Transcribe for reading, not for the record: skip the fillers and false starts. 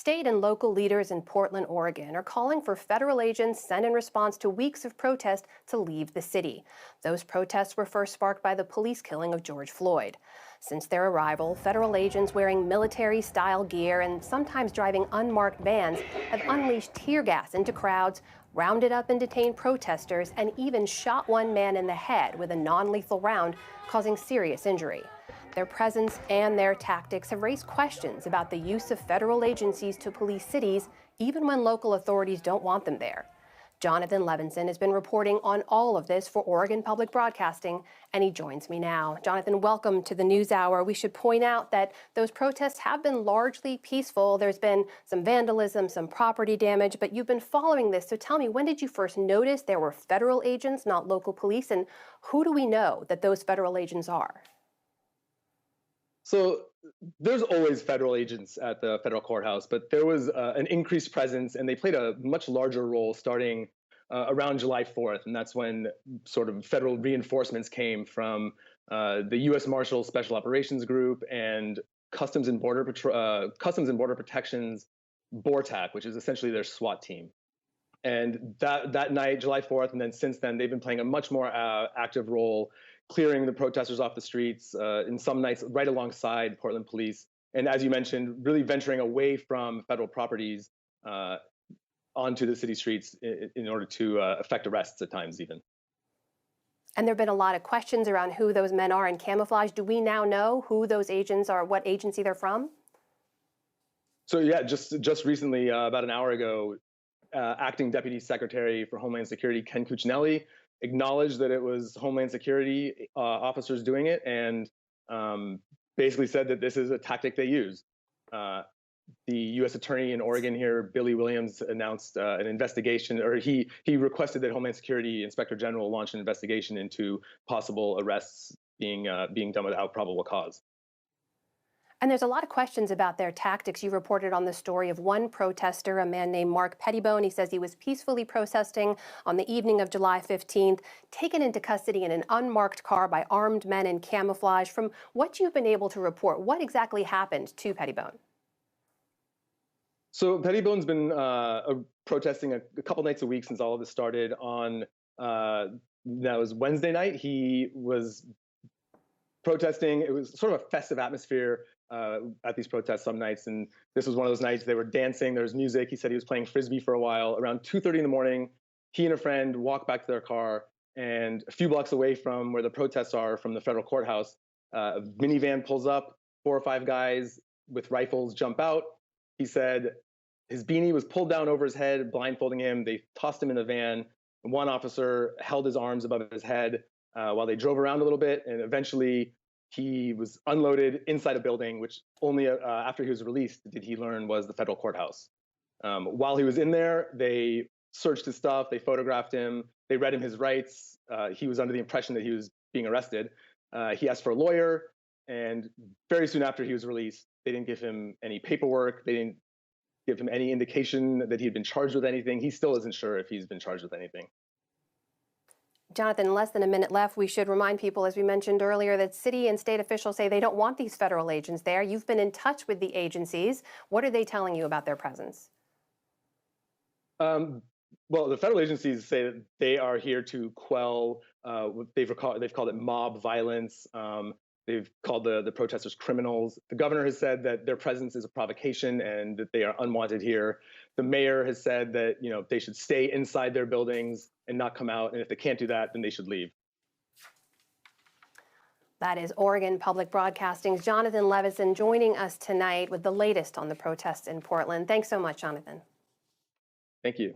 State and local leaders in Portland, Oregon are calling for federal agents sent in response to weeks of protest to leave the city. Those protests were first sparked by the police killing of George Floyd. Since their arrival, federal agents wearing military-style gear and sometimes driving unmarked vans have unleashed tear gas into crowds, rounded up and detained protesters, and even shot one man in the head with a non-lethal round, causing serious injury. Their presence and their tactics have raised questions about the use of federal agencies to police cities, even when local authorities don't want them there. Jonathan Levinson has been reporting on all of this for Oregon Public Broadcasting, and he joins me now. Jonathan, welcome to the NewsHour. We should point out that those protests have been largely peaceful. There's been some vandalism, some property damage, but you've been following this. So tell me, when did you first notice there were federal agents, not local police, and who do we know that those federal agents are? So there's always federal agents at the federal courthouse, but there was an increased presence, and they played a much larger role starting around July 4th, and that's when sort of federal reinforcements came from the U.S. Marshals Special Operations Group and Customs and Border Protection's BORTAC, which is essentially their SWAT team. And that night, July 4th, and then since then, they've been playing a much more active role, clearing the protesters off the streets, in some nights right alongside Portland police. And as you mentioned, really venturing away from federal properties onto the city streets in order to effect arrests at times even. And there have been a lot of questions around who those men are in camouflage. Do we now know who those agents are, what agency they're from? So yeah, just recently, about an hour ago, Acting Deputy Secretary for Homeland Security Ken Cuccinelli acknowledged that it was Homeland Security officers doing it, and basically said that this is a tactic they use. The U.S. Attorney in Oregon here, Billy Williams, announced an investigation, or he requested that Homeland Security Inspector General launch an investigation into possible arrests being done without probable cause. And there's a lot of questions about their tactics. You reported on the story of one protester, a man named Mark Pettibone. He says he was peacefully protesting on the evening of July 15th, taken into custody in an unmarked car by armed men in camouflage. From what you've been able to report, what exactly happened to Pettibone? So Pettibone's been protesting a couple nights a week since all of this started. On that was Wednesday night. He was protesting. It was sort of a festive atmosphere at these protests some nights, and this was one of those nights. They were dancing, there was music. He said he was playing Frisbee for a while. Around 2:30 in the morning, he and a friend walked back to their car, and a few blocks away from where the protests are, from the federal courthouse, a minivan pulls up. 4 or 5 guys with rifles jump out. He said his beanie was pulled down over his head, blindfolding him. They tossed him in the van. One officer held his arms above his head while they drove around a little bit, and eventually he was unloaded inside a building, which only after he was released did he learn was the federal courthouse. While he was in there, they searched his stuff, they photographed him, they read him his rights. He was under the impression that he was being arrested. He asked for a lawyer, and very soon after he was released, they didn't give him any paperwork, they didn't give him any indication that he had been charged with anything. He still isn't sure if he's been charged with anything. Jonathan, less than a minute left. We should remind people, as we mentioned earlier, that city and state officials say they don't want these federal agents there. You've been in touch with the agencies. What are they telling you about their presence? Well, the federal agencies say that they are here to quell what they've called it mob violence. They've called the protesters criminals. The governor has said that their presence is a provocation and that they are unwanted here. The mayor has said that they should stay inside their buildings and not come out. And if they can't do that, then they should leave. That is Oregon Public Broadcasting's Jonathan Levinson joining us tonight with the latest on the protests in Portland. Thanks so much, Jonathan. Thank you.